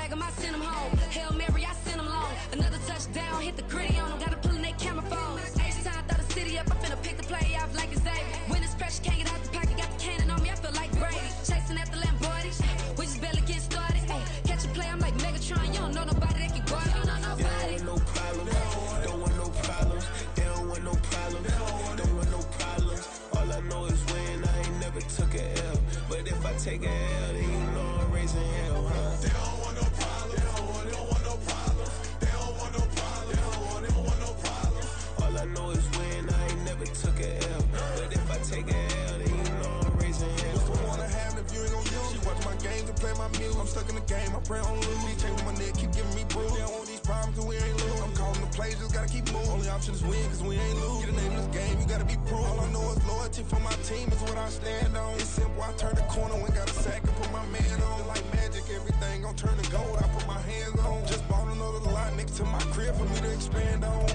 tag him, I send him home. Hail Mary, I send him long. Another touchdown, hit the gritty on him. Gotta pull in their camera phone. H-time, throw the city up. I finna pick the play off like it's Xavier. When it's pressure, can't get out the pocket. Got the cannon on me, I feel like Brady. Chasing after Lamborghini, we just barely get started. Ay, catch a play, I'm like Megatron. You don't know nobody that can guard it. You don't know nobody. They don't want no problems. Don't want no problems. They don't want no problems. Don't want no problems. All I know is win. I ain't never took a L. But if I take a L, then you know I'm raising hell, huh? They don't want no problems. They don't want no problems. They don't want no problems. They don't want no problems. All I know is win. I ain't never took a L. But if I take a L, then you know I'm raising hell. What's the one I have if you ain't gon' use? She watch my games and play my music. I'm stuck in the game. I pray on lose. He changing my neck, keep giving me bruise. They don't want these problems 'cause we ain't lose. I'm calling the plays, just gotta keep moving. Only option is win 'cause we ain't lose. Get a name in this game, you gotta be proof. All I know is loyalty for my team is what I stand on. It's simple, I turn the corner when got a sack and put my man on. Like magic, everything gon' turn to gold. I put my hands on. Just bought another lot next to my crib for me to expand on.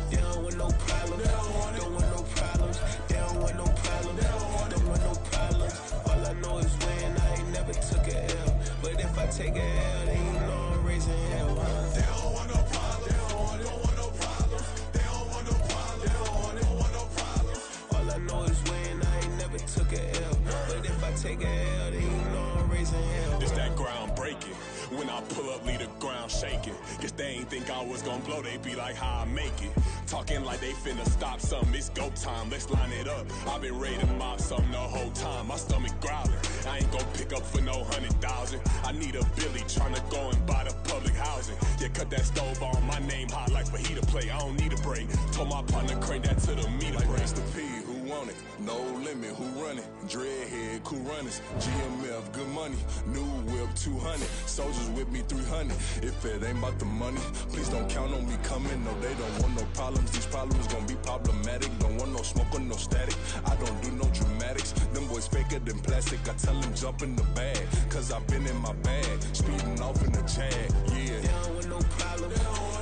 They don't want no problems. Don't want no problems. They don't want no problems. Don't want no problems. All I know is win. I ain't never took a L. But if I take a L, then you know I'm raising hell, huh? They don't want no problems. They don't want no problems. They don't want no problems. They don't want no problems. All I know is win. I ain't never took a L. But if I take a L, then you know I'm raising hell. It's that ground breaking. When I pull up, leave the ground shaking. Guess they ain't think I was gonna blow, they be like, how I make it. Talking like they finna stop something, it's go time, let's line it up. I've been ready to mop something the whole time, my stomach growling. I ain't gon' pick up for no 100,000. I need a Billy tryna go and buy the public housing. Yeah, cut that stove on, my name hot like fajita play. I don't need a break. Told my partner crank that to the meter Like break. Mr. P, who want it? No limit, who run it? Dreadhead, cool runners. GMF, good money. New whip, 200. Soldiers with me, 300. If it ain't about the money, please don't count on me coming. No, they don't want no problems. These problems gon' be problematic. Don't want no smoke or no static. I don't do no dramatics. Them boys faker than plastic. I tell them jump in the bag, 'cause I've been in my bag. Speeding off in the Jag, yeah. They don't want no problems.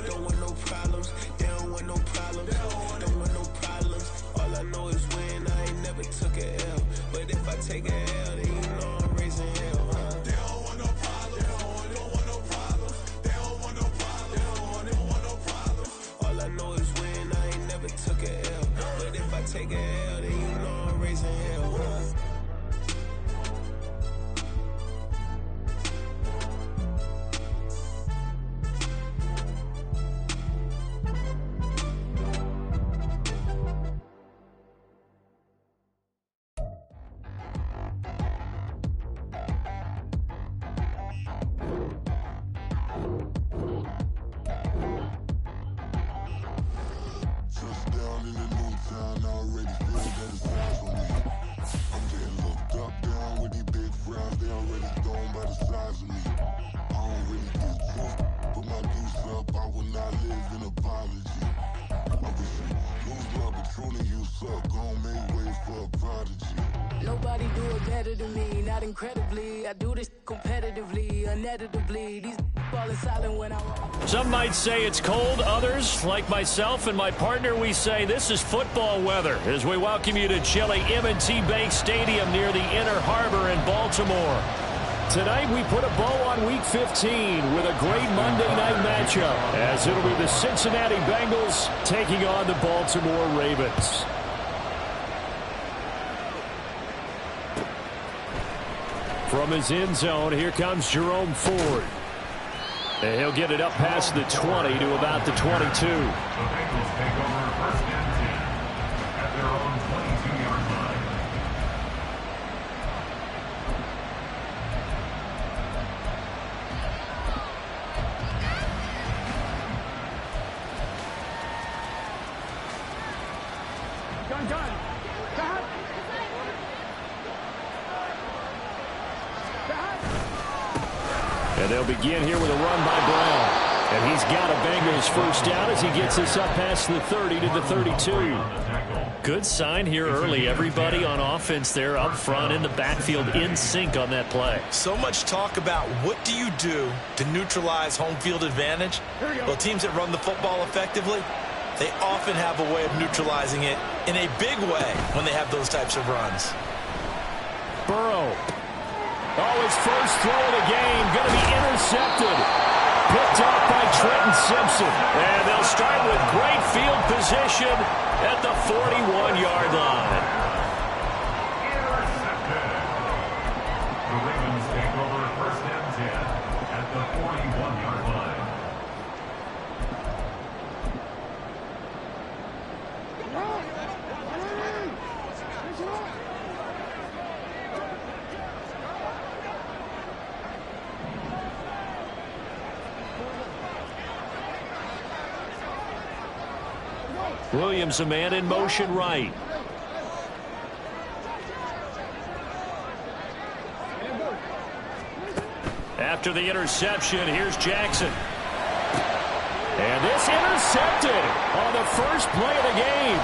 Don't want no problems. They don't want no problems. Don't want no problems. All I know is win. I ain't never took a L. But if I take a L, then you know I'm raising hell, huh? They don't want no problems. They don't want no problems. They don't want no problems. They don't want no problems. All I know is win. I ain't never took a L. But if I take a L, then you know I'm raising hell, huh? Touchdown in the new town, I already feel that it's eyes on me. I'm getting looked up, down with these big frowns, they already thrown by the size of me. I don't really get tough, put my deuce up, I will not live in apology. I wish you lose love, but truly you suck, gon' make way for a prodigy. Nobody do it better than me, not incredibly. I do this competitively, uneditably. These falling silent when I walk. Some might say it's cold. Others, like myself and my partner, we say this is football weather as we welcome you to chilly M&T Bank Stadium near the Inner Harbor in Baltimore. Tonight we put a bow on Week 15 with a great Monday night matchup as it'll be the Cincinnati Bengals taking on the Baltimore Ravens. From his end zone, here comes Jerome Ford. And he'll get it up past the 20 to about the 22. The Bengals take over first and 10 at their own 22-yard line. Gun. And they'll begin here with a run by Brown. And he's got a Bengals first down as he gets this up past the 30 to the 32. Good sign here early. Everybody on offense there up front in the backfield in sync on that play. So much talk about what do you do to neutralize home field advantage? Well, teams that run the football effectively, they often have a way of neutralizing it in a big way when they have those types of runs. Burrow. Oh, his first throw of the game going to be intercepted. Trenton Simpson. And they'll start with great field position at the 41-yard line. The Ravens take over first and 10 at the 41-yard line. Williams, a man in motion right. After the interception, here's Jackson. And this intercepted on the first play of the game.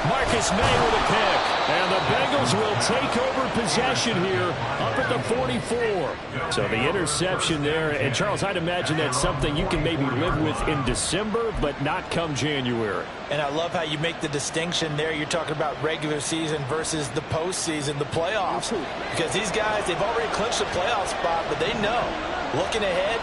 Marcus May with a pick. And the Bengals will take over possession here up at the 44. So the interception there. And, Charles, I'd imagine that's something you can maybe live with in December, but not come January. And I love how you make the distinction there. You're talking about regular season versus the postseason, the playoffs. Because these guys, they've already clinched the playoff spot, but they know, looking ahead,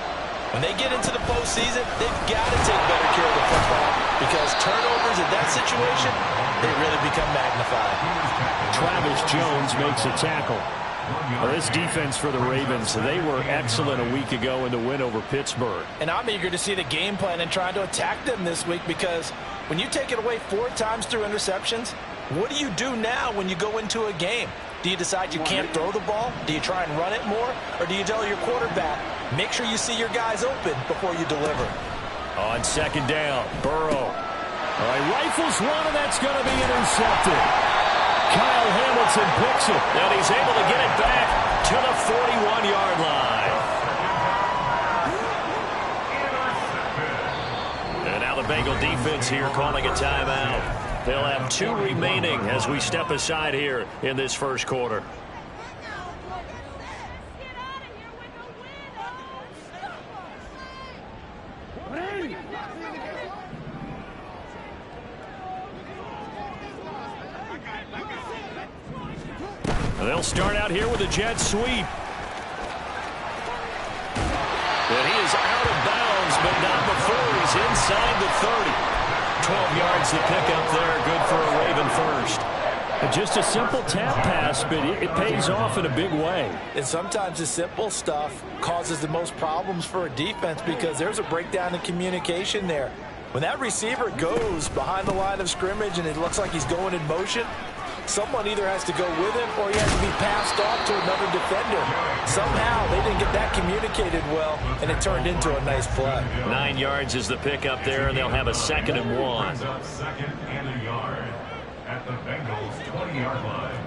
when they get into the postseason, they've got to take better care of the football because turnovers in that situation, they really become magnified. Travis Jones makes a tackle. Well, this defense for the Ravens, they were excellent a week ago in the win over Pittsburgh. And I'm eager to see the game plan and trying to attack them this week because when you take it away 4 times through interceptions, what do you do now when you go into a game? Do you decide you can't throw the ball? Do you try and run it more? Or do you tell your quarterback, make sure you see your guys open before you deliver? On second down, Burrow. All right, rifles one, and that's going to be intercepted. Kyle Hamilton picks it, and he's able to get it back to the 41-yard line. And now the Bengal defense here calling a timeout. They'll have 2 remaining as we step aside here in this first quarter. They'll start out here with a jet sweep. And he is out of bounds, but not before he's inside the 30. 12 yards to pick up there. Good for a Raven first. Just a simple tap pass, but it pays off in a big way. And sometimes the simple stuff causes the most problems for a defense because there's a breakdown in communication there. When that receiver goes behind the line of scrimmage and it looks like he's going in motion, someone either has to go with him or he has to be passed off to another defender. Somehow they didn't get that communicated well, and it turned into a nice play. 9 yards is the pickup there, and they'll have a 2nd and 1. Second and a yard at the Bengals 20-yard line.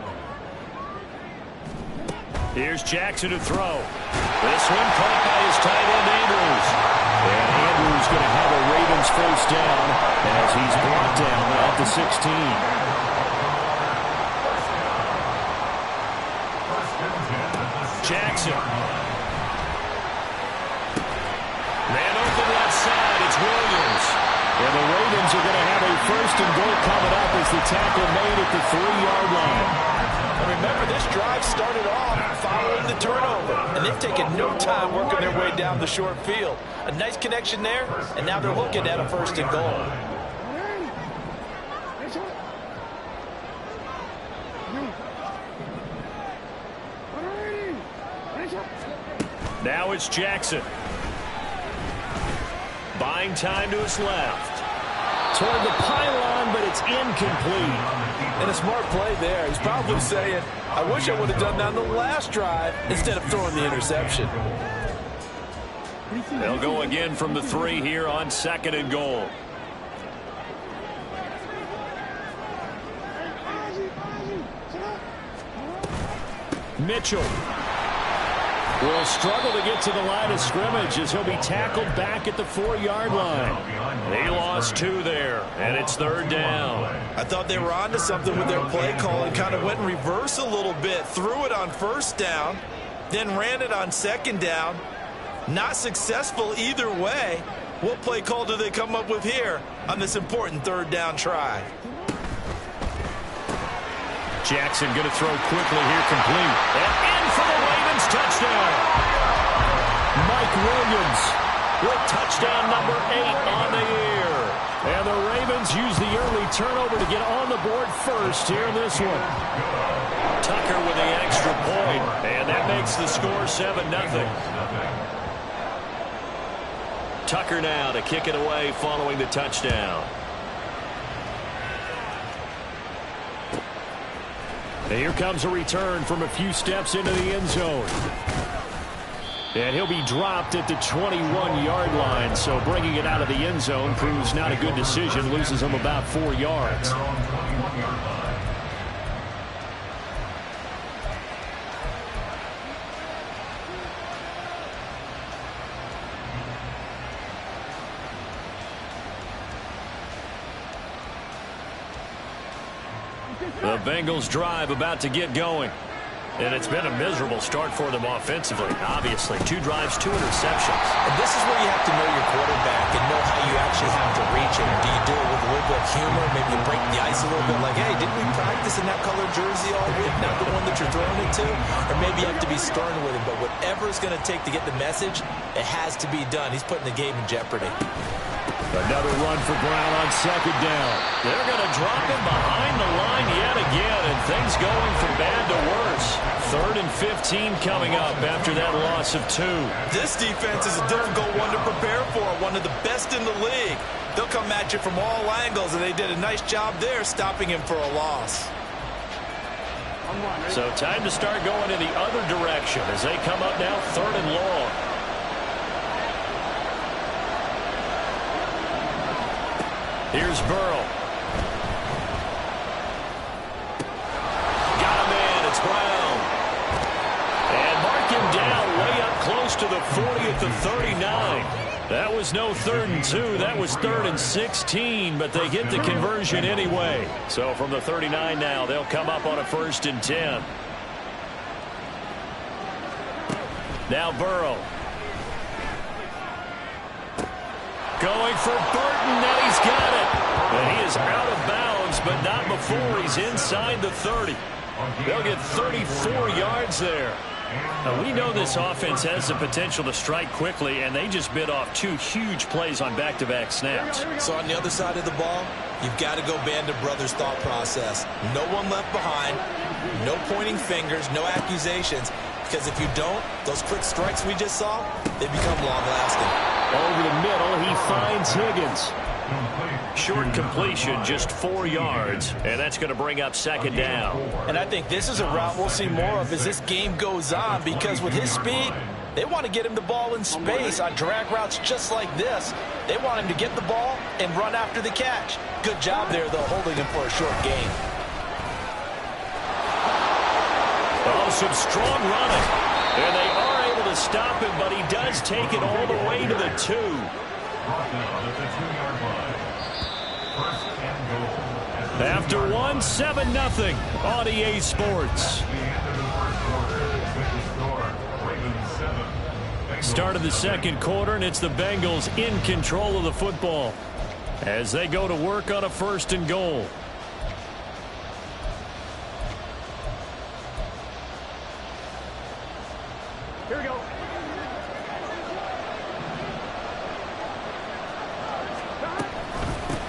Here's Jackson to throw. This one caught by his tight end, Andrews. And Andrews going to have a Ravens first down as he's brought down at the 16. Jackson. Man open left side. It's Williams. And the Ravens are going to have a first and goal coming up as the tackle made at the 3-yard line. And remember, this drive started off following the turnover. And they've taken no time working their way down the short field. A nice connection there, and now they're looking at a first and goal. Now it's Jackson. Buying time to his left. Toward the pylon, but it's incomplete. And a smart play there. He's probably saying, I wish I would have done that on the last drive instead of throwing the interception. They'll go again from the 3 here on 2nd and goal. Mitchell will struggle to get to the line of scrimmage as he'll be tackled back at the 4-yard line. He lost 2 there, and it's 3rd down. I thought they were onto something with their play call and kind of went in reverse a little bit. Threw it on 1st down, then ran it on 2nd down. Not successful either way. What play call do they come up with here on this important 3rd down try? Jackson going to throw quickly here, complete. And in for the Ravens touchdown. Mike Williams will touch touchdown number 8 on the year. And the Ravens use the early turnover to get on the board first here in this one. Tucker with the extra point, and that makes the score 7-0. Tucker now to kick it away following the touchdown. And here comes a return from a few steps into the end zone. And he'll be dropped at the 21-yard line, so bringing it out of the end zone proves not a good decision, loses him about 4 yards. The Bengals drive about to get going. And it's been a miserable start for them offensively. Obviously, 2 drives, 2 interceptions. And this is where you have to know your quarterback and know how you actually have to reach him. Do you do it with a little bit of humor? Maybe you break the ice a little bit like, hey, didn't we practice in that colored jersey all week? Not the one that you're throwing it to? Or maybe you have to be stern with him. But whatever it's going to take to get the message, it has to be done. He's putting the game in jeopardy. Another run for Brown on second down. They're going to drop him behind the line yet again, and things going from bad to worse. 3rd and 15 coming up after that loss of 2. This defense is a difficult one to prepare for, one of the best in the league. They'll come at you from all angles, and they did a nice job there stopping him for a loss. So time to start going in the other direction as they come up now 3rd and long. Here's Burrow. Got a man. It's Brown. And mark him down way up close to the 40 at the 39. That was no 3rd and 2. That was 3rd and 16, but they get the conversion anyway. So from the 39 now, they'll come up on a 1st and 10. Now Burrow. Going for Burton, and he's got it. And he is out of bounds, but not before he's inside the 30. They'll get 34 yards there. Now, we know this offense has the potential to strike quickly, and they just bit off 2 huge plays on back-to-back snaps. So on the other side of the ball, you've got to go Band of Brothers thought process. No one left behind, no pointing fingers, no accusations. Because if you don't, those quick strikes we just saw, they become long-lasting. Over the middle, he finds Higgins. Short completion, just 4 yards, and that's going to bring up 2nd down. And I think this is a route we'll see more of as this game goes on, because with his speed, they want to get him the ball in space on drag routes just like this. They want him to get the ball and run after the catch. Good job there, though, holding him for a short gain. Oh, some strong running. And they are able to stop him, but he does take it all the way to the 2. After 1, 7-0 on EA Sports. Start of the 2nd quarter, and it's the Bengals in control of the football as they go to work on a 1st and goal. Here we go.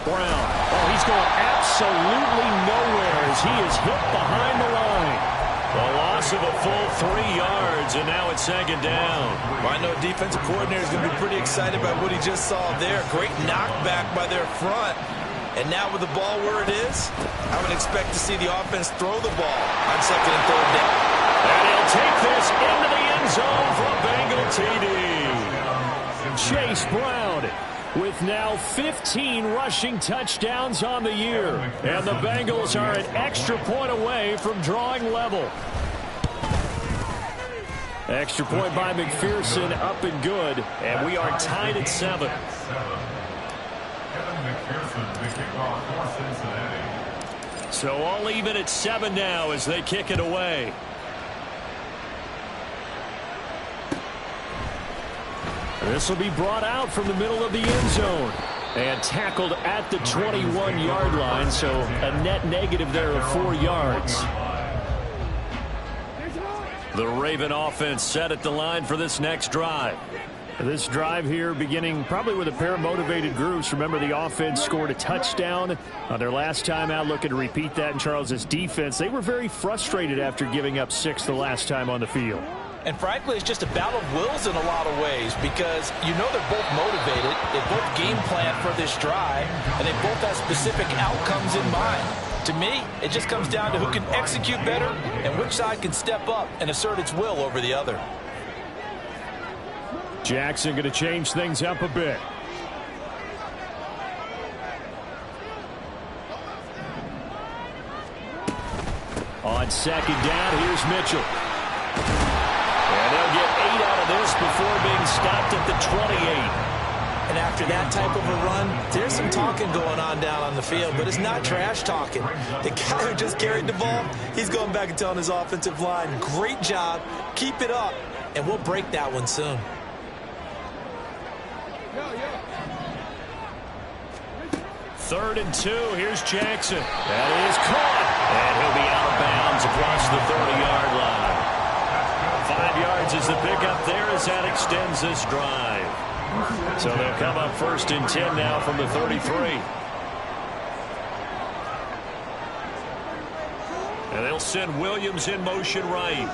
Brown. Oh, he's going absolutely nowhere as he is hit behind the line. A loss of a full 3 yards, and now it's 2nd down. Well, I know a defensive coordinator is going to be pretty excited by what he just saw there. Great knockback by their front. And now with the ball where it is, I would expect to see the offense throw the ball on 2nd and 3rd down. And he'll take this into the end zone for a Bengal TD. Chase Brown with now 15 rushing touchdowns on the year. And the Bengals are an extra point away from drawing level. Extra point by McPherson, up and good. And we are tied at 7. So all even at 7 now as they kick it away. This will be brought out from the middle of the end zone and tackled at the 21-yard line, so a net negative there of 4 yards. The Raven offense set at the line for this next drive. This drive here beginning probably with a pair of motivated groups. Remember, the offense scored a touchdown on their last time out, looking to repeat that. In Charles' defense, they were very frustrated after giving up 6 the last time on the field. And frankly, it's just a battle of wills in a lot of ways because you know they're both motivated. They both game plan for this drive, and they both have specific outcomes in mind. To me, it just comes down to who can execute better and which side can step up and assert its will over the other. Jackson going to change things up a bit. On second down, here's Mitchell. And they'll get 8 out of this before being stopped at the 28. And after that type of a run, there's some talking going on down on the field, but it's not trash talking. The guy who just carried the ball, he's going back and telling his offensive line, great job, keep it up, and we'll break that one soon. Third and 2. Here's Jackson. That is caught. And he'll be out of bounds across the 30-yard line. 5 yards is the pickup there as that extends this drive. So they'll come up first and 10 now from the 33. And they'll send Williams in motion right.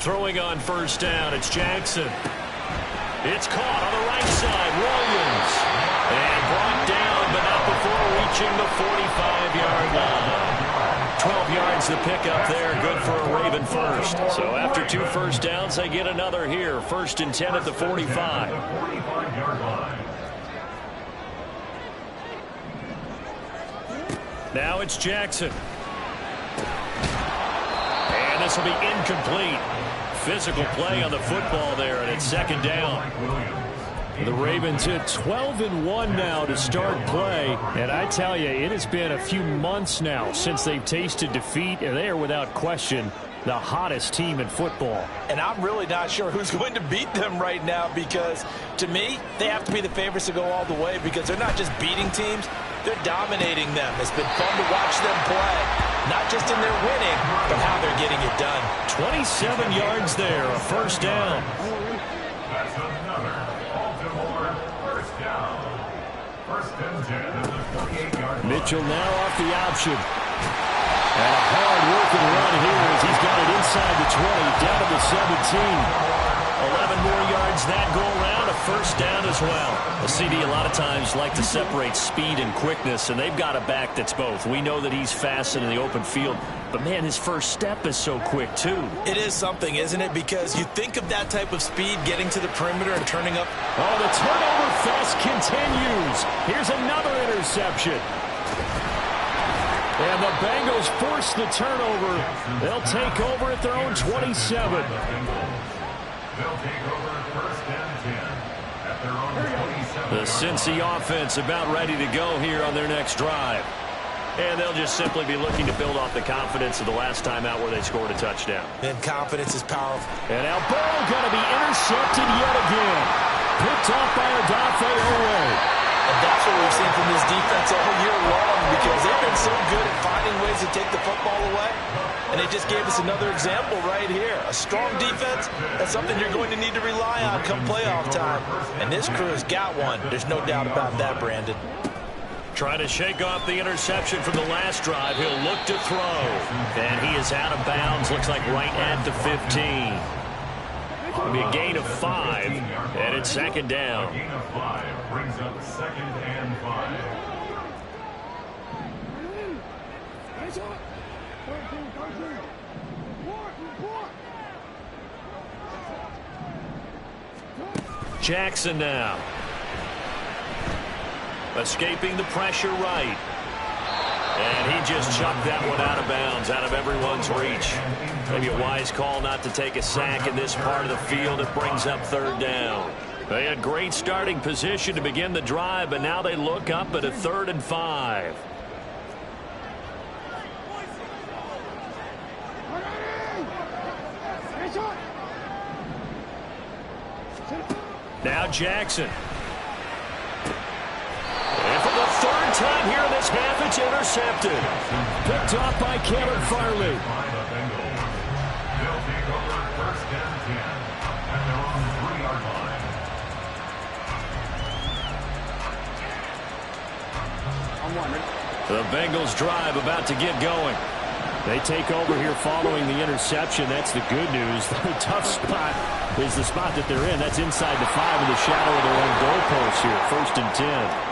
Throwing on first down, it's Jackson. It's caught on the right side, Williams. And brought down, but not before reaching the 45-yard line. 12 yards the pickup there, good for a Raven first. So after 2 first downs, they get another here. First and 10 at the 45. Now it's Jackson. And this will be incomplete. Physical play on the football there, and it's second down. The Ravens hit 12-1 now to start play. And I tell you, it has been a few months now since they've tasted defeat, and they are without question the hottest team in football. And I'm really not sure who's going to beat them right now because, to me, they have to be the favorites to go all the way because they're not just beating teams, they're dominating them. It's been fun to watch them play, not just in their winning, but how they're getting it done. 27 yards there, a first down. That's another Baltimore first down. First and 10 at the 48-yard line. Mitchell now off the option. And a hard-working run here as he's got it inside the 20, down to the 17. 11 more yards that go around, a first down as well. A CD a lot of times like to separate speed and quickness, and they've got a back that's both. We know that he's fast in the open field, but man, his first step is so quick too. It is something, isn't it? Because you think of that type of speed getting to the perimeter and turning up. Oh, the turnover fest continues. Here's another interception. And the Bengals force the turnover. They'll take over at their own 27. They'll take over first and 10 at their own 27. The Cincy offense about ready to go here on their next drive. And they'll just simply be looking to build off the confidence of the last time out where they scored a touchdown. And confidence is powerful. And now Burrow going to be intercepted yet again. Picked off by Odafe Oweh. And that's what we've seen from this defense all year long because they've been so good at finding ways to take the football away. And they just gave us another example right here. A strong defense, that's something you're going to need to rely on come playoff time. And this crew has got one. There's no doubt about that, Brandon. Trying to shake off the interception from the last drive. He'll look to throw. And he is out of bounds. Looks like right at the 15. It'll be a gain of 5. And it's second down. A gain of 5 brings up second and 5. Jackson now. Escaping the pressure right. And he just chucked that one out of bounds, out of everyone's reach. Maybe a wise call not to take a sack in this part of the field. It brings up third down. They had great starting position to begin the drive, but now they look up at a 3rd and 5. Now Jackson. And for the 3rd time here in this half, it's It's intercepted. Picked off by Caleb Farley. They'll take over first and 10 at their own 3-yard line. The Bengals drive about to get going. They take over here following the interception. That's the good news. The tough spot is the spot that they're in. That's inside the 5 in the shadow of their own goalpost here. First and 10.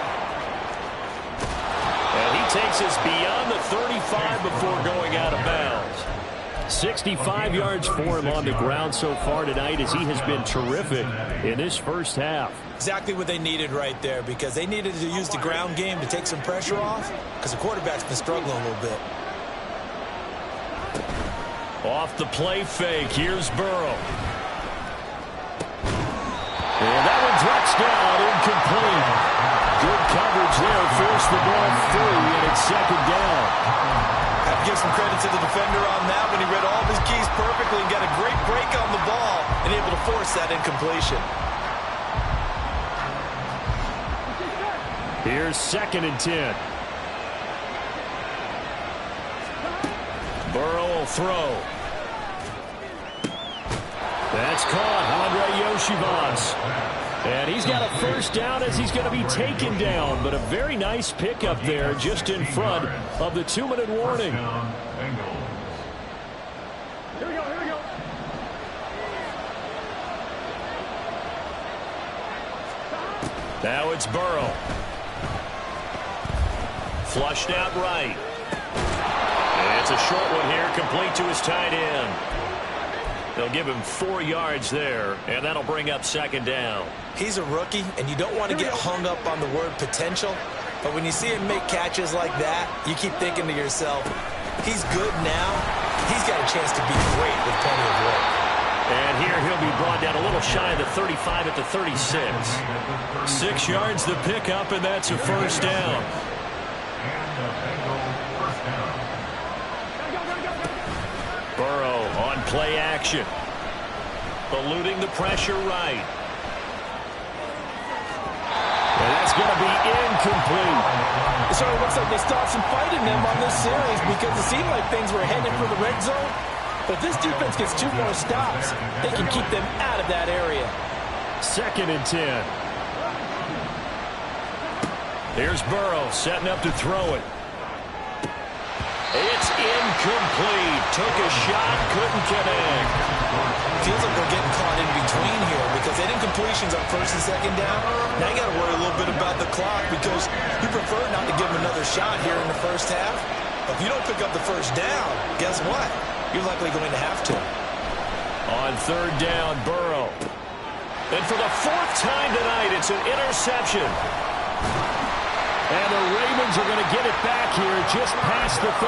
And he takes us beyond the 35 before going out of bounds. 65 yards for him on the ground so far tonight as he has been terrific in this first half. Exactly what they needed right there, because they needed to use the ground game to take some pressure off, because the quarterback's been struggling a little bit. Off the play fake, here's Burrow. And that one drops down, incomplete. Good coverage there, forced the ball free, and it's second down. Have to give some credit to the defender on that when he read all of his keys perfectly and got a great break on the ball and able to force that incompletion. Here's second and 10. Burrow will throw. That's caught. Andre Yoshivas. And he's got a first down as he's going to be taken down. But a very nice pickup there just in front of the 2-minute warning. Here we go. Now it's Burrow. Flushed out right. And it's a short one here, complete to his tight end. They'll give him 4 yards there, and that'll bring up second down. He's a rookie, and you don't want to get hung up on the word potential. But when you see him make catches like that, you keep thinking to yourself, he's good now. He's got a chance to be great with plenty of work. And here he'll be brought down a little shy of the 35 at the 36. 6 yards the pickup, and that's a first down. Burrow on play action. Eluding the pressure right. And that's going to be incomplete. It sort of looks like they stopped some fight in them on this series because it seemed like things were headed for the red zone. But this defense gets 2 more stops. They can keep them out of that area. Second and 10. Here's Burrow setting up to throw it. It's incomplete. Took a shot, couldn't connect. Feels like they're getting caught in between here because they didn't completions on first and second down. Now you got to worry a little bit about the clock because you prefer not to give them another shot here in the first half. But if you don't pick up the first down, guess what? You're likely going to have to. On third down, Burrow. And for the 4th time tonight, it's an interception. And the Ravens are going to get it back here just past the 35.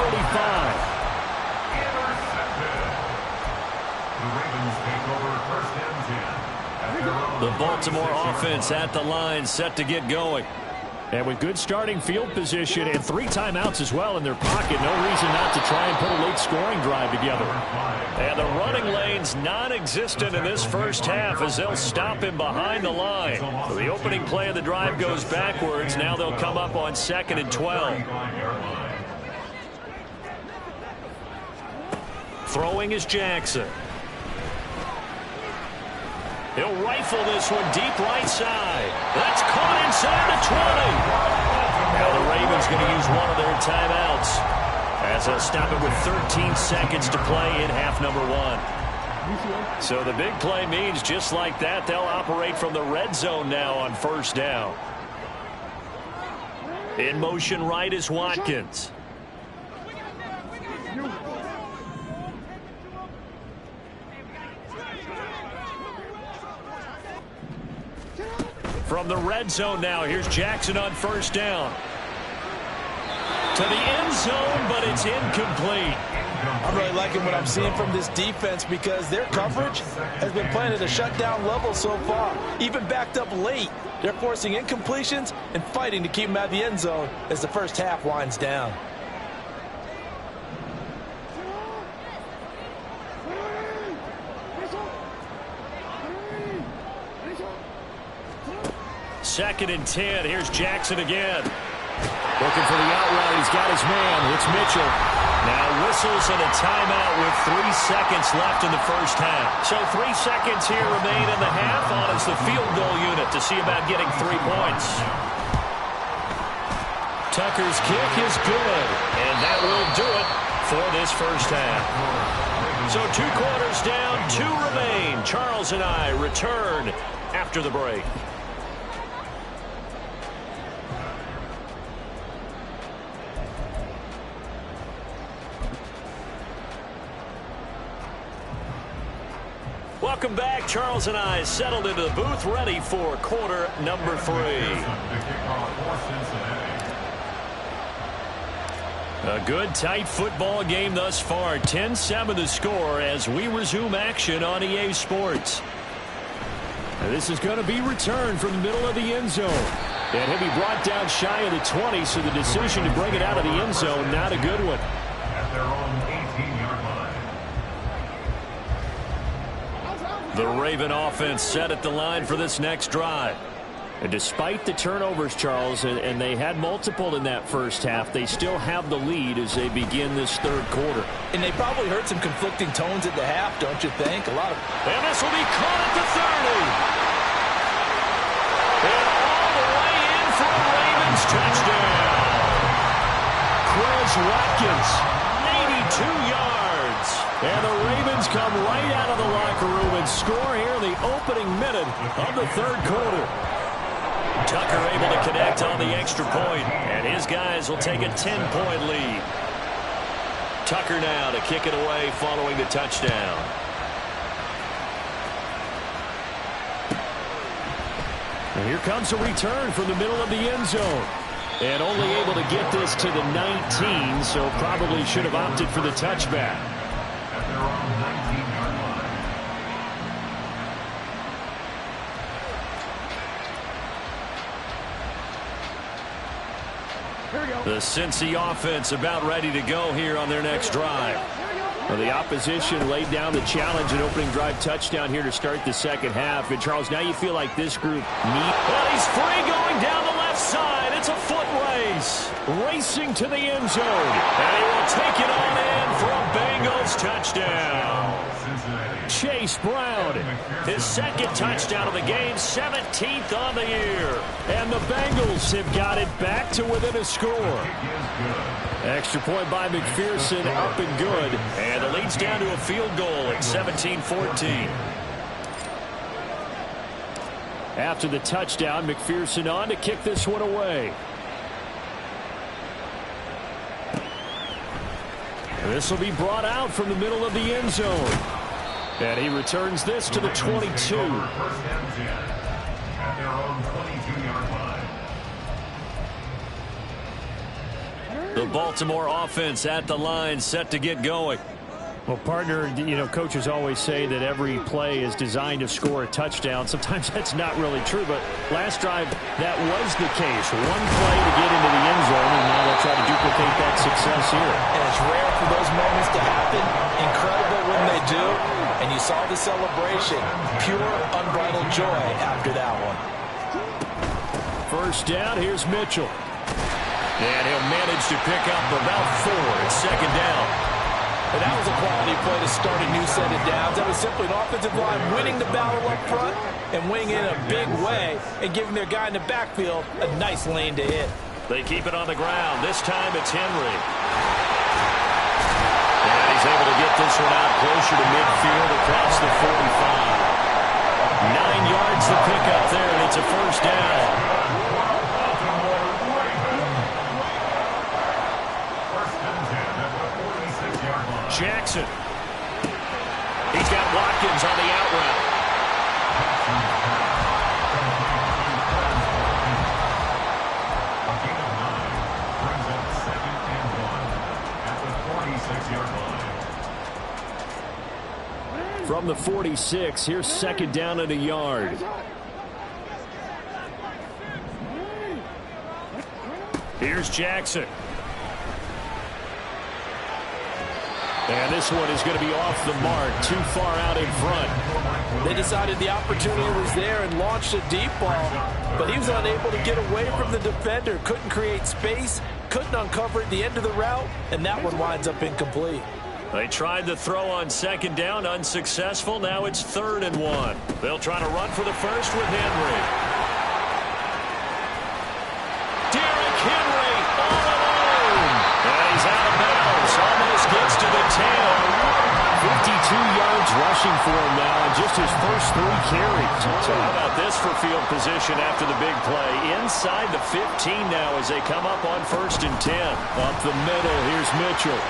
The Ravens take over first and 10. The Baltimore offense at the line, set to get going. And with good starting field position and 3 timeouts as well in their pocket, no reason not to try and put a late scoring drive together. And the running lane's non-existent in this first half as they'll stop him behind the line. So the opening play of the drive goes backwards. Now they'll come up on 2nd and 12. Throwing is Jackson. He'll rifle this one deep right side. That's caught inside the 20. Now the Ravens going to use one of their timeouts as they'll stop it with 13 seconds to play in half number 1. So the big play means just like that, they'll operate from the red zone now on first down. In motion right is Watkins. From the red zone now, here's Jackson on first down. To the end zone, but it's incomplete. I'm really liking what I'm seeing from this defense because their coverage has been playing at a shutdown level so far. Even backed up late, they're forcing incompletions and fighting to keep them out of the end zone as the first half winds down. Second and 10. Here's Jackson again. Looking for the out route. He's got his man. It's Mitchell. Now whistles and a timeout with 3 seconds left in the first half. So 3 seconds here remain in the half on as the field goal unit to see about getting 3 points. Tucker's kick is good, and that will do it for this first half. So 2 quarters down, 2 remain. Charles and I return after the break. Welcome back. Charles and I settled into the booth, ready for quarter number 3. A good, tight football game thus far. 10-7 the score as we resume action on EA Sports. And this is going to be returned from the middle of the end zone. And he'll be brought down shy of the 20, so the decision to bring it out of the end zone, not a good one. At their own 18-yard line. The Raven offense set at the line for this next drive. And despite the turnovers, Charles, and they had multiple in that first half, they still have the lead as they begin this third quarter. And they probably heard some conflicting tones at the half, don't you think? A lot of. And this will be caught at the 30. And all the way in for a Ravens touchdown. Chris Watkins, 82 yards. And the Ravens come right out of the locker room and score here in the opening minute of the third quarter. Tucker able to connect on the extra point, and his guys will take a 10-point lead. Tucker now to kick it away following the touchdown. And here comes a return from the middle of the end zone. And only able to get this to the 19, so probably should have opted for the touchback. At their own 19-yard line. The Cincy offense about ready to go here on their next drive. Well, the opposition laid down the challenge and opening drive touchdown here to start the second half. And, Charles, now you feel like this group needs... Well, he's free going down the left side. It's a foot race. Racing to the end zone. And he will take it on in for a Bengals touchdown. Chase Brown, his second touchdown of the game, 17th on the year. And the Bengals have got it back to within a score. Extra point by McPherson, up and good. And the lead's down to a field goal at 17-14. After the touchdown, McPherson on to kick this one away. And this will be brought out from the middle of the end zone. And he returns this to the 22. First and 10 at their own 22-yard line. The Baltimore offense at the line, set to get going. Well, partner, you know, coaches always say that every play is designed to score a touchdown. Sometimes that's not really true, but last drive, that was the case. One play to get into the end zone, and now they'll try to duplicate that success here. And it's rare for those moments to happen. Incredible when they do. And you saw the celebration. Pure, unbridled joy after that one. First down, here's Mitchell. And he'll manage to pick up about 4. It's second down. And that was a quality play to start a new set of downs. That was simply an offensive line winning the battle up front and winning in a big way and giving their guy in the backfield a nice lane to hit. They keep it on the ground. This time it's Henry. And he's able to get this one out closer to midfield across the 45. 9 yards to pick up there, and it's a first down. Jackson. He's got Watkins on the out route. Brings up 2nd and 1 at the 46-yard line. From the 46, here's second down and a yard. Here's Jackson. And this one is going to be off the mark, too far out in front. They decided the opportunity was there and launched a deep ball, but he was unable to get away from the defender, couldn't create space, couldn't uncover at the end of the route, and that one winds up incomplete. They tried the throw on second down, unsuccessful. Now it's 3rd and 1. They'll try to run for the first with Henry. Derrick Henry all alone. And he's out of bounds. Almost gets to the 10. 52 yards rushing for him now on just his first 3 carries. So how about this for field position after the big play? Inside the 15 now as they come up on 1st and 10. Up the middle, here's Mitchell.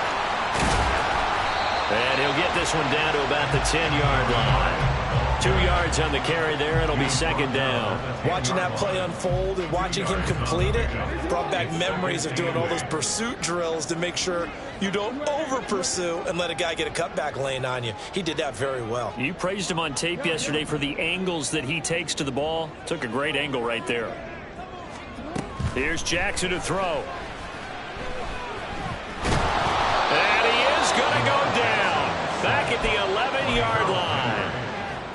And he'll get this one down to about the 10-yard line. 2 yards on the carry there. It'll be 2nd down. Watching that play unfold and watching him complete it brought back memories of doing all those pursuit drills to make sure you don't over-pursue and let a guy get a cutback lane on you. He did that very well. You praised him on tape yesterday for the angles that he takes to the ball. Took a great angle right there. Here's Jackson to throw. And he is going to go down. Back at the 11-yard line.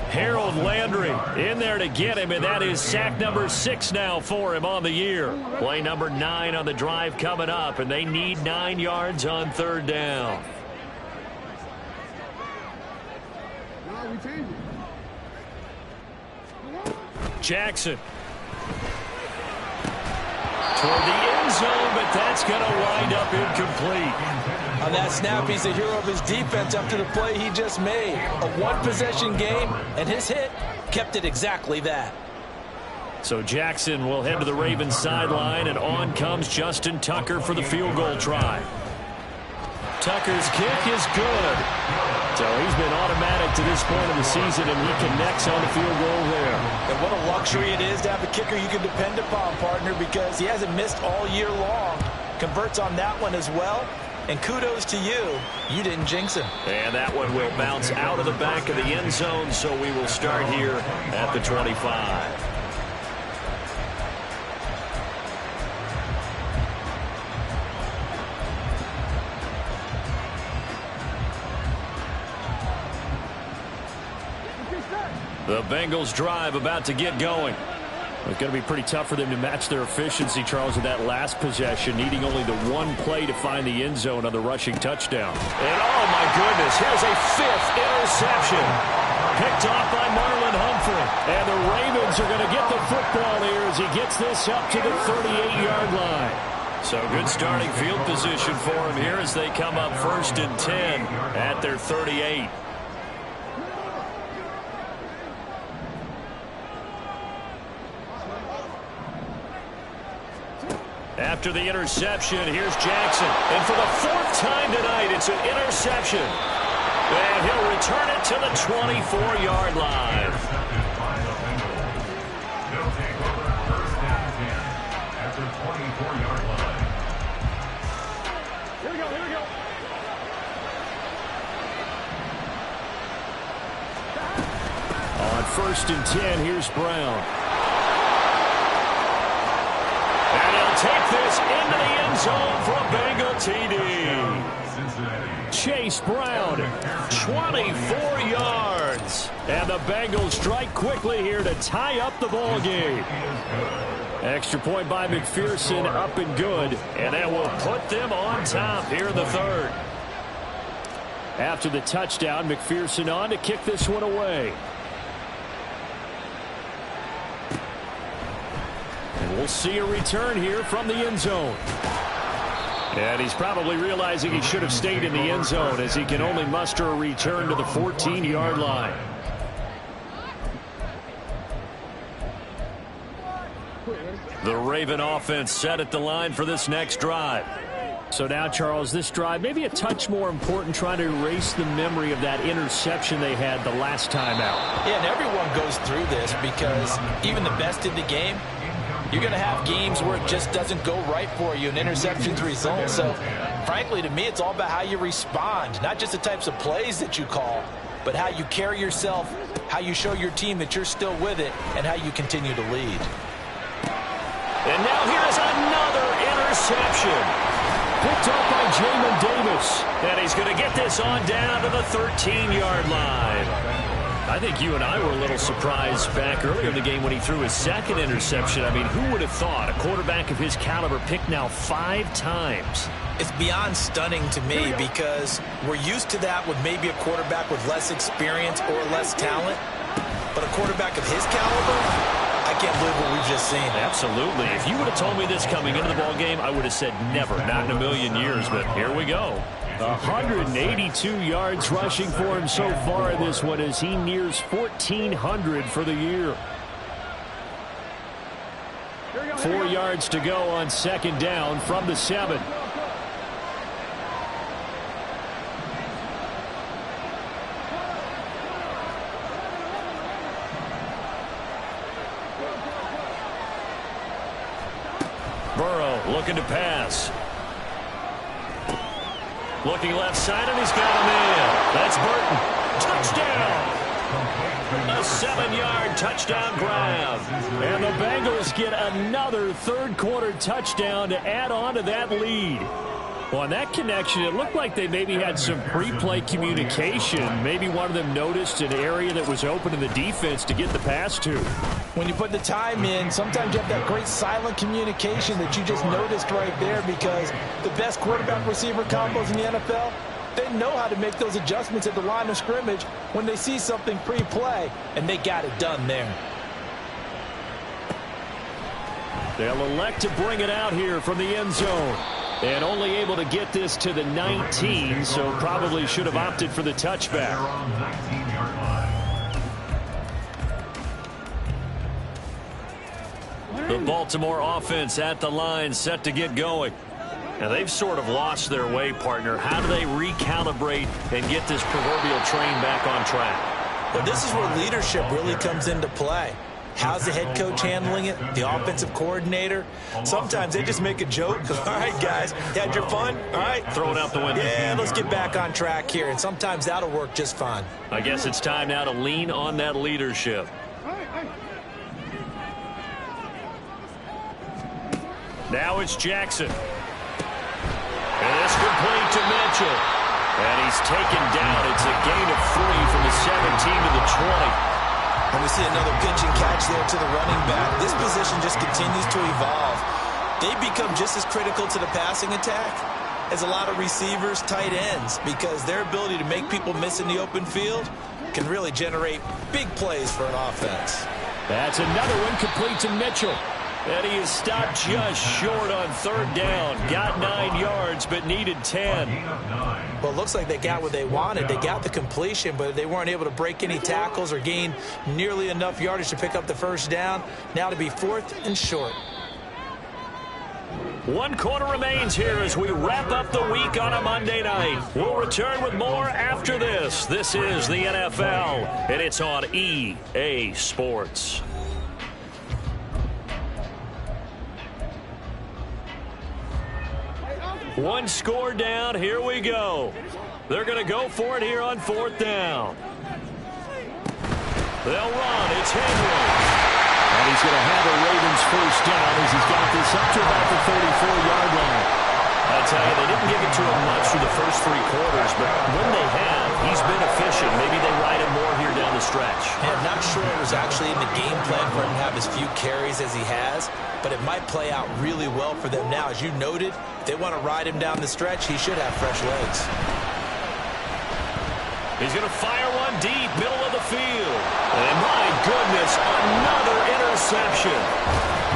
Harold Landry in there to get him, and that is sack number 6 now for him on the year. Play number 9 on the drive coming up, and they need 9 yards on 3rd down. Jackson. Toward the end zone, but that's going to wind up incomplete. On that snap, he's the hero of his defense after the play he just made. A one-possession game, and his hit kept it exactly that. So Jackson will head to the Ravens sideline, and on comes Justin Tucker for the field goal try. Tucker's kick is good. So he's been automatic to this point of the season, and he connects on the field goal there. And what a luxury it is to have a kicker you can depend upon, partner, because he hasn't missed all year long. Converts on that one as well. And kudos to you. You didn't jinx him. And that one will bounce out of the back of the end zone, so we will start here at the 25. The Bengals drive about to get going. It's going to be pretty tough for them to match their efficiency, Charles, in that last possession, needing only the one play to find the end zone on the rushing touchdown. And, oh, my goodness, here's a 5th interception. Picked off by Marlon Humphrey. And the Ravens are going to get the football here as he gets this up to the 38-yard line. So good starting field position for him here as they come up 1st and 10 at their 38. After the interception, here's Jackson. And for the 4th time tonight, it's an interception. And he'll return it to the 24-yard line. They'll take over 1st and 10 at the 24-yard line. Here we go, here we go. On 1st and 10, here's Brown. Take this into the end zone for a Bengal TD. Chase Brown, 24 yards. And the Bengals strike quickly here to tie up the ball game. Extra point by McPherson, up and good. And that will put them on top here in the 3rd. After the touchdown, McPherson on to kick this one away. We'll see a return here from the end zone. And he's probably realizing he should have stayed in the end zone as he can only muster a return to the 14-yard line. The Raven offense set at the line for this next drive. So now, Charles, this drive maybe a touch more important, trying to erase the memory of that interception they had the last time out. Yeah, and everyone goes through this because even the best in the game, you're going to have games where it just doesn't go right for you and interceptions result. So, frankly, to me, it's all about how you respond, not just the types of plays that you call, but how you carry yourself, how you show your team that you're still with it, and how you continue to lead. And now here's another interception. picked up by Jamin Davis. And he's going to get this on down to the 13-yard line. I think you and I were a little surprised back earlier in the game when he threw his second interception. I mean, who would have thought a quarterback of his caliber picked now 5 times? It's beyond stunning to me because we're used to that with maybe a quarterback with less experience or less talent. But a quarterback of his caliber, I can't believe what we've just seen. Absolutely. If you would have told me this coming into the ball game, I would have said never, not in a million years. But here we go. 182 yards rushing for him so far in this one as he nears 1,400 for the year. 4 yards to go on second down from the 7. Burrow looking to pass. Looking left side, and he's got him in. That's Burton. Touchdown! A 7-yard touchdown grab. And the Bengals get another third-quarter touchdown to add on to that lead. Well, on that connection, it looked like they maybe had some pre-play communication. Maybe one of them noticed an area that was open in the defense to get the pass to. When you put the time in, sometimes you have that great silent communication that you just noticed right there, because the best quarterback-receiver combos in the NFL, they know how to make those adjustments at the line of scrimmage when they see something pre-play, and they got it done there. They'll elect to bring it out here from the end zone. And only able to get this to the 19, so probably should have opted for the touchback. The Baltimore offense at the line, set to get going. Now, they've sort of lost their way, partner. How do they recalibrate and get this proverbial train back on track? Well, this is where leadership really comes into play. How's the head coach handling it? The offensive coordinator? Sometimes they just make a joke. All right, guys, you had your fun? All right. Throw it out the window. Yeah, let's get back on track here. And sometimes that'll work just fine. I guess it's time now to lean on that leadership. Now it's Jackson. And it's complete to Mitchell. And he's taken down. It's a gain of 3 from the 17 to the 20. And we see another pitch and catch there to the running back. This position just continues to evolve. They become just as critical to the passing attack as a lot of receivers, tight ends, because their ability to make people miss in the open field can really generate big plays for an offense. That's another one complete to Mitchell. And he is stopped just short on third down. Got 9 yards, but needed 10. Well, it looks like they got what they wanted. They got the completion, but they weren't able to break any tackles or gain nearly enough yardage to pick up the first down. Now to be 4th and short. 1 quarter remains here as we wrap up the week on a Monday night. We'll return with more after this. This is the NFL, and it's on EA Sports. One score down. Here we go. They're going to go for it here on 4th down. They'll run. It's Henry. And he's going to have a Ravens first down as he's got this up to about the 34-yard line. I tell you, they didn't give it to him much through the first 3 quarters, but when they have, he's been efficient. Maybe they ride him more here down the stretch. Yeah, I'm not sure it was actually in the game plan for him to have as few carries as he has, but it might play out really well for them now. As you noted, if they want to ride him down the stretch, he should have fresh legs. He's going to fire one deep, middle of the field. And my goodness, another interception.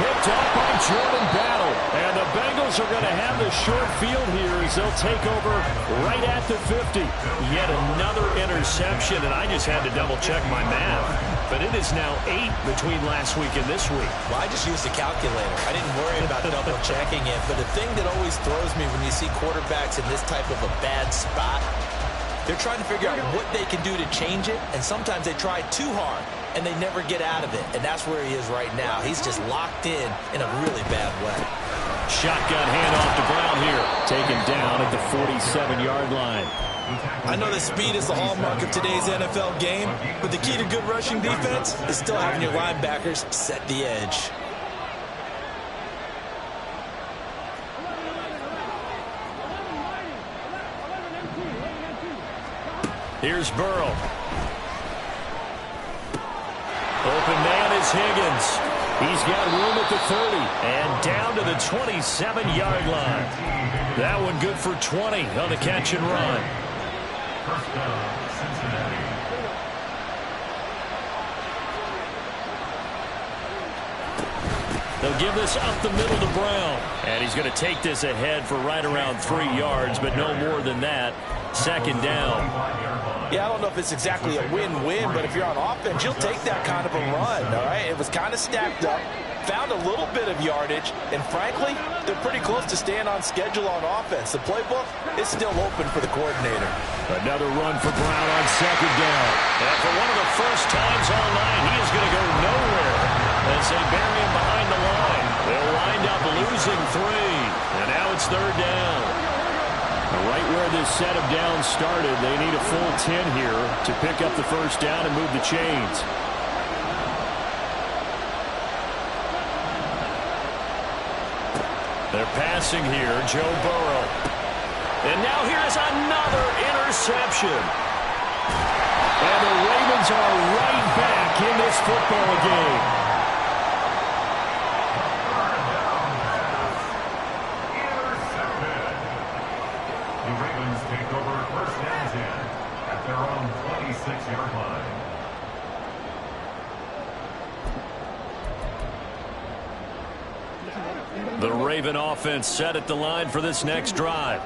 Picked off by Jordan Battle. And the Bengals are going to have the short field here as they'll take over right at the 50. Yet another interception, and I just had to double-check my math. But it is now 8 between last week and this week. Well, I just used a calculator. I didn't worry about double-checking it. But the thing that always throws me when you see quarterbacks in this type of a bad spot, they're trying to figure out what they can do to change it, and sometimes they try too hard, and they never get out of it, and that's where he is right now. He's just locked in a really bad way. Shotgun handoff to Brown here, taken down at the 47-yard line. I know that speed is the hallmark of today's NFL game, but the key to good rushing defense is still having your linebackers set the edge. Here's Burrow. Open man is Higgins. He's got room at the 30 and down to the 27-yard line. That one good for 20 on the catch and run. First down, Cincinnati. They'll give this up the middle to Brown. And he's going to take this ahead for right around 3 yards, but no more than that. Second down. Yeah, I don't know if it's exactly a win-win, but if you're on offense, you'll take that kind of a run, all right? It was kind of stacked up, found a little bit of yardage, and frankly, they're pretty close to staying on schedule on offense. The playbook is still open for the coordinator. Another run for Brown on second down. And for one of the first times all night, he is going to go nowhere as they bury him behind the line. They'll wind up losing 3, and now it's third down. Right where this set of downs started, they need a full 10 here to pick up the first down and move the chains. They're passing here, Joe Burrow. And now here's another interception. And the Ravens are right back in this football game. Take over first and 10 at their own 26-yard line. The Raven offense set at the line for this next drive.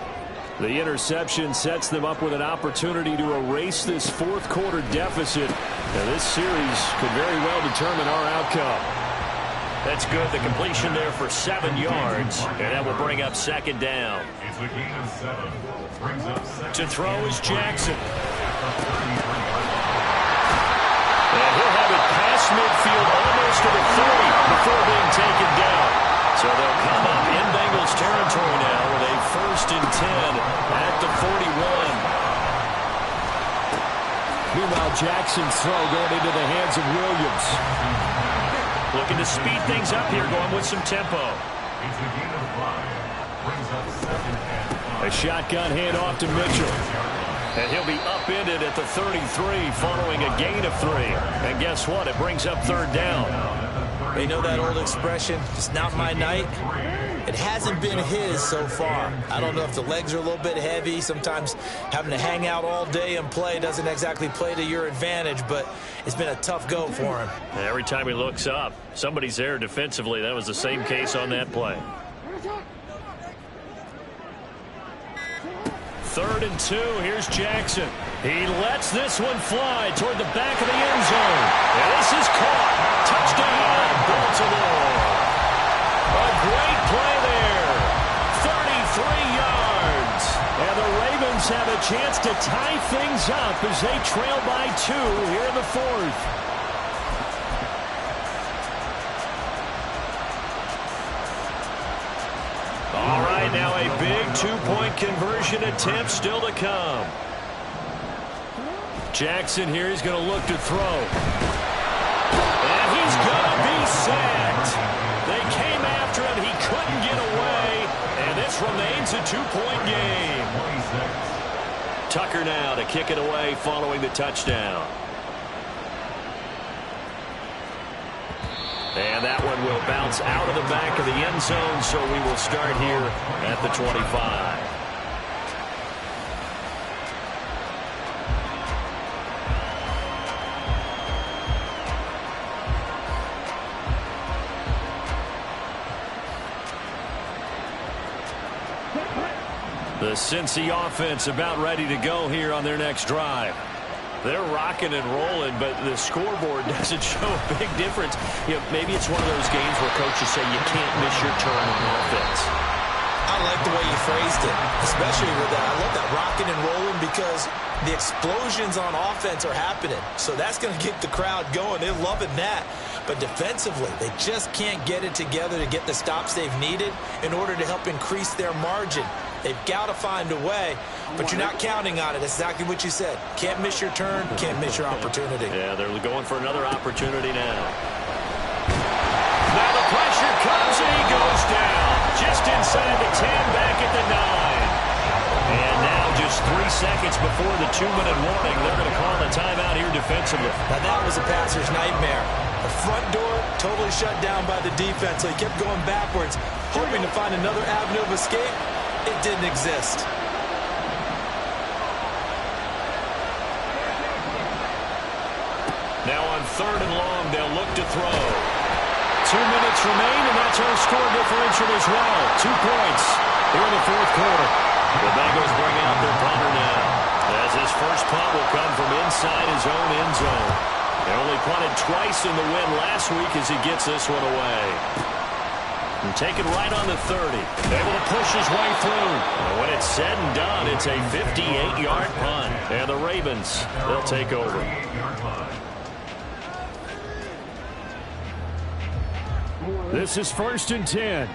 The interception sets them up with an opportunity to erase this fourth quarter deficit. Now this series could very well determine our outcome. That's good. The completion there for 7 yards, and that will bring up second down. It's a gain of 7. Brings up second. To throw is Jackson. And he'll have it past midfield almost to the 30 before being taken down. So they'll come up in Bengals territory now with a first and 10 at the 41. Meanwhile, Jackson's throw going into the hands of Williams. Looking to speed things up here, going with some tempo. It's a gain of 5. Brings up second and 5. A shotgun handoff to Mitchell. And he'll be upended at the 33 following a gain of 3. And guess what? It brings up third down. They know that old expression, it's not my night. It hasn't been his so far. I don't know if the legs are a little bit heavy. Sometimes having to hang out all day and play doesn't exactly play to your advantage, but it's been a tough go for him. Every time he looks up, somebody's there defensively. That was the same case on that play. 3rd and 2. Here's Jackson. He lets this one fly toward the back of the end zone. And this is caught. Touchdown, Baltimore. A great play there. 33 yards. And the Ravens have a chance to tie things up as they trail by 2 here in the 4th. All right, now a big 2-point conversion attempt still to come. Jackson here, he's going to look to throw. And he's going to be sacked. They came after him. He couldn't get away. And this remains a 2-point game. Tucker now to kick it away following the touchdown. And that one will bounce out of the back of the end zone, so we will start here at the 25. The Cincy offense about ready to go here on their next drive. They're rocking and rolling, but the scoreboard doesn't show a big difference. You know, maybe it's one of those games where coaches say you can't miss your turn on offense. I like the way you phrased it, especially with that. I love that rocking and rolling because the explosions on offense are happening. So that's going to get the crowd going. They're loving that. But defensively, they just can't get it together to get the stops they've needed in order to help increase their margin. They've got to find a way, but you're not counting on it. That's exactly what you said. Can't miss your turn, can't miss your opportunity. Yeah, they're going for another opportunity now. Now the pressure comes and he goes down. Just inside the 10, back at the 9. And now just 3 seconds before the 2-minute warning. They're going to call the timeout here defensively. Now that was a passer's nightmare. The front door totally shut down by the defense, so he kept going backwards, hoping to find another avenue of escape. It didn't exist. Now on 3rd and long, they'll look to throw. 2 minutes remain, and that's our score differential as well. 2 points here in the 4th quarter. The Bengals bring out their punter now, as his first punt will come from inside his own end zone. They only punted twice in the win last week as he gets this one away. And take it right on the 30. Able to push his way through. And when it's said and done, it's a 58-yard punt. And the Ravens, they'll take over. This is 1st and 10.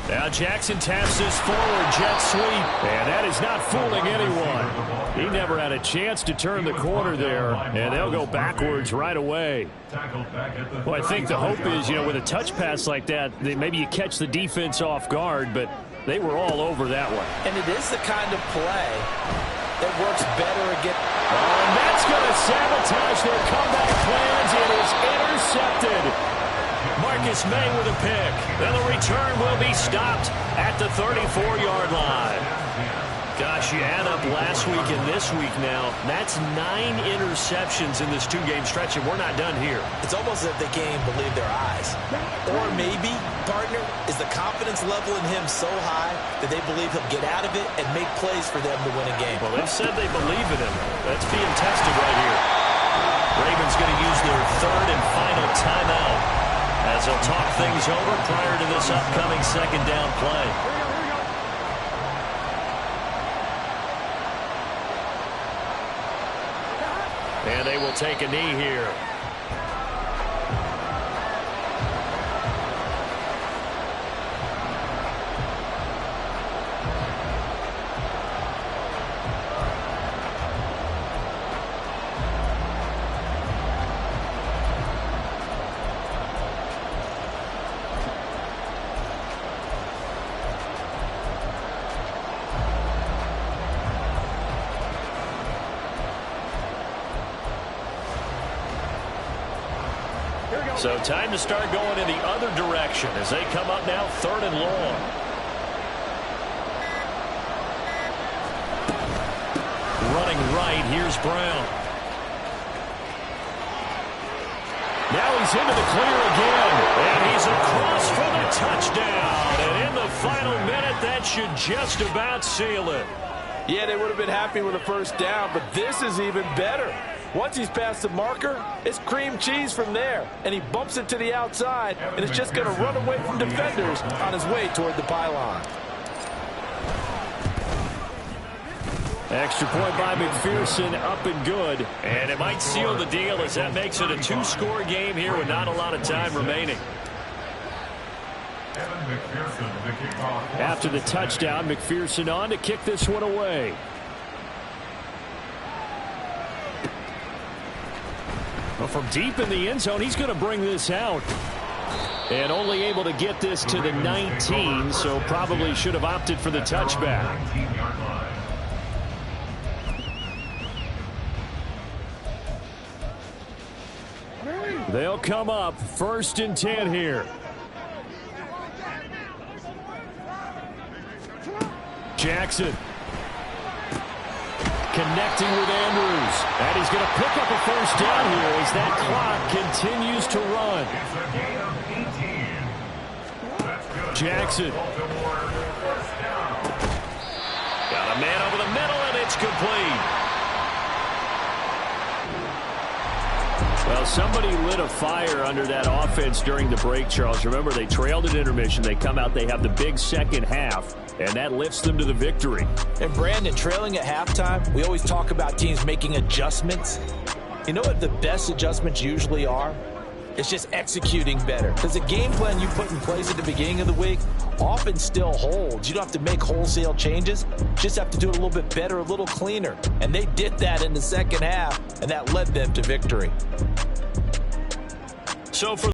Now Jackson taps this forward jet sweep, and that is not fooling anyone. He never had a chance to turn the corner there, and they'll go backwards right away. Well, I think the hope is, with a touch pass like that, maybe you catch the defense off guard, but they were all over that one. And it is the kind of play that works better against. Oh, and that's going to sabotage their comeback plans. It is intercepted. Marcus May with a pick. Then the return will be stopped at the 34-yard line. Gosh, you add up last week and this week now, that's 9 interceptions in this 2-game stretch, and we're not done here. It's almost as if they can't even believe their eyes. Or maybe, partner, is the confidence level in him so high that they believe he'll get out of it and make plays for them to win a game. Well, they've said they believe in him. That's being tested right here. Ravens going to use their 3rd and final timeout as they'll talk things over prior to this upcoming 2nd down play. And they will take a knee here. So time to start going in the other direction as they come up now 3rd and long. Running right, here's Brown. Now he's into the clear again, and he's across for the touchdown. And in the final minute, that should just about seal it. Yeah, they would have been happy with a 1st down, but this is even better. Once he's past the marker, it's cream cheese from there. And he bumps it to the outside, and it's just going to run away from defenders on his way toward the pylon. Extra point by McPherson, up and good. And it might seal the deal as that makes it a 2-score game here with not a lot of time remaining. After the touchdown, McPherson on to kick this one away. Well, from deep in the end zone, he's going to bring this out. And only able to get this to the 19, so probably should have opted for the touchback. They'll come up 1st and 10 here. Jackson. Connecting with Andrews. And he's going to pick up a 1st down here as that clock continues to run. Jackson. Got a man over the middle, and it's complete. Well, somebody lit a fire under that offense during the break, Charles. Remember, they trailed at intermission. They come out, they have the big second half, and that lifts them to the victory. And, Brandon, trailing at halftime, we always talk about teams making adjustments. You know what the best adjustments usually are? It's just executing better. Because the game plan you put in place at the beginning of the week often still holds. You don't have to make wholesale changes. You just have to do it a little bit better, a little cleaner. And they did that in the second half, and that led them to victory. So for